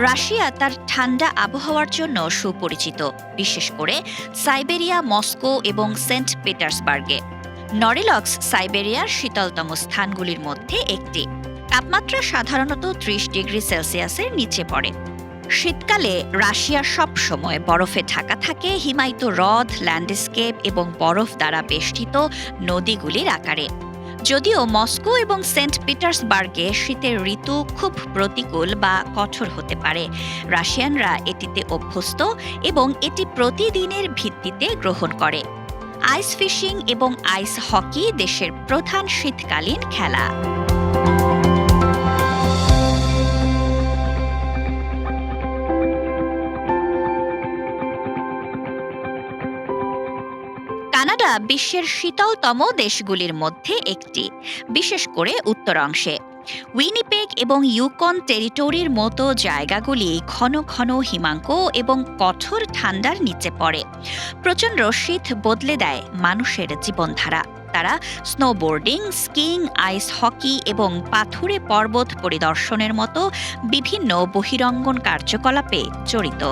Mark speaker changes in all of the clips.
Speaker 1: Russia তার ঠান্ডা আবহাওয়ার জন্য সুপরিচিত, বিশেষ করে সাইবেরিয়া, মস্কো এবং সেন্ট পিটার্সবার্গে। নরিলক্স সাইবেরিয়ার শীতলতম স্থানগুলির মধ্যে একটি। তাপমাত্রা সাধারণত ৩০ ডিগ্রি সেলসিয়াসের নিচে পড়ে। শীতকালে রাশিয়া সব সময় বরফে ঢাকা থাকে, হিমায়িত হ্রদ, ল্যান্ডস্কেপ এবং বরফ দ্বারা বেষ্টিত নদীগুলির আকারে। যদিও মস্কো এবং সেন্ট পিটার্সবার্গে শীতের ঋতু খুব প্রতিকূল বা কঠোর হতে পারে, রাশিয়ানরা এটিতে অভ্যস্ত এবং এটি প্রতিদিনের ভিত্তিতে গ্রহণ করে। আইস ফিশিং এবং আইস হকি দেশের প্রধান শীতকালীন খেলা। কানাডা বিশ্বের শীতলতম দেশগুলির মধ্যে একটি, বিশেষ করে উত্তর অংশে। উইনিপেগ এবং ইউকন টেরিটরির মতো জায়গাগুলি ঘন ঘন হিমাঙ্ক এবং কঠোর ঠান্ডার নিচে পড়ে। প্রচণ্ড শীত বদলে দেয় মানুষের জীবনধারা। তারা স্নোবোর্ডিং, স্কিইং, আইস হকি এবং পাথুরে পর্বত পরিদর্শনের মতো বিভিন্ন বহিরঙ্গন কার্যকলাপে জড়িত।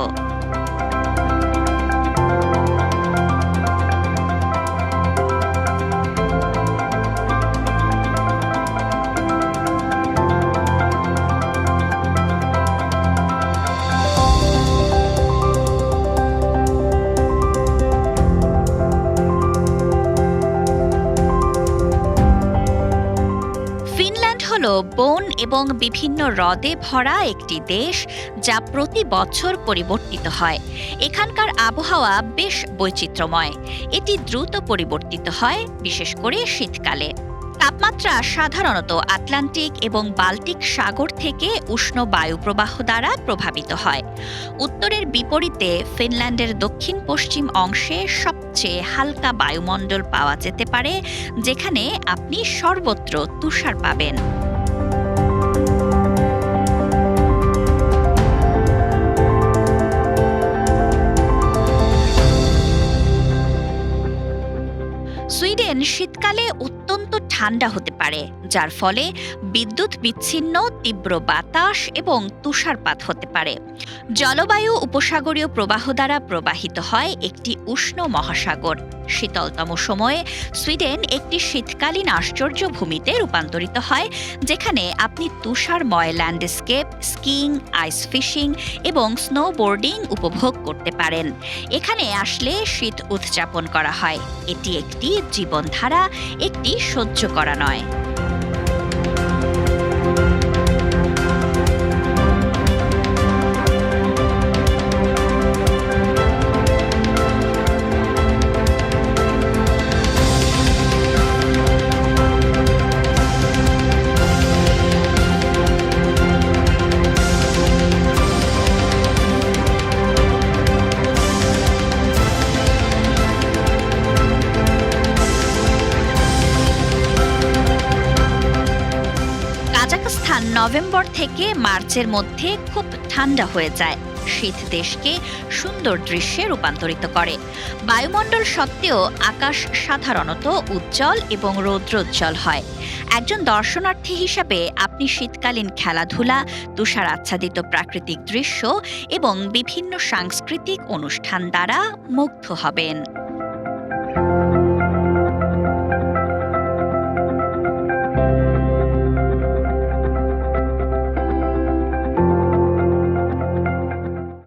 Speaker 1: ফিনল্যান্ড হল বন এবং বিভিন্ন হ্রদে ভরা একটি দেশ, যা প্রতি বছর পরিবর্তিত হয়। এখানকার আবহাওয়া বেশ বৈচিত্র্যময়। এটি দ্রুত পরিবর্তিত হয়, বিশেষ করে শীতকালে। তাপমাত্রা সাধারণত আটলান্টিক এবং বাল্টিক সাগর থেকে উষ্ণ বায়ুপ্রবাহ দ্বারা প্রভাবিত হয়। উত্তরের বিপরীতে ফিনল্যান্ডের দক্ষিণ পশ্চিম অংশে সবচেয়ে হালকা বায়ুমণ্ডল পাওয়া যেতে পারে, যেখানে আপনি সর্বত্র তুষার পাবেন। সুইডেন শীতকালে অত্যন্ত ঠান্ডা হতে পারে, যার ফলে বিদ্যুৎ বিচ্ছিন্ন, তীব্র বাতাস এবং তুষারপাত হতে পারে। জলবায়ু উপসাগরীয় প্রবাহ দ্বারা প্রবাহিত হয় একটি উষ্ণ মহাসাগর। শীতলতম সময়ে সুইডেন একটি শীতকালীন আশ্চর্য ভূমিতে রূপান্তরিত হয়, যেখানে আপনি তুষারময় ল্যান্ডস্কেপ, স্কিইং, আইস ফিশিং এবং স্নোবোর্ডিং উপভোগ করতে পারেন। এখানে আসলে শীত উদযাপন করা হয়। এটি একটি জীবনধারা, একটি সহ্য করা নয়। কাজাখস্তান নভেম্বর থেকে মার্চের মধ্যে খুব ঠান্ডা হয়ে যায়। শীত দেশকে সুন্দর দৃশ্যে রূপান্তরিত করে। বায়ুমণ্ডল সত্ত্বেও আকাশ সাধারণত উজ্জ্বল এবং রৌদ্রোজ্জ্বল হয়। একজন দর্শনার্থী হিসাবে আপনি শীতকালীন খেলাধুলা, তুষার আচ্ছাদিত প্রাকৃতিক দৃশ্য এবং বিভিন্ন সাংস্কৃতিক অনুষ্ঠান দ্বারা মুগ্ধ হবেন।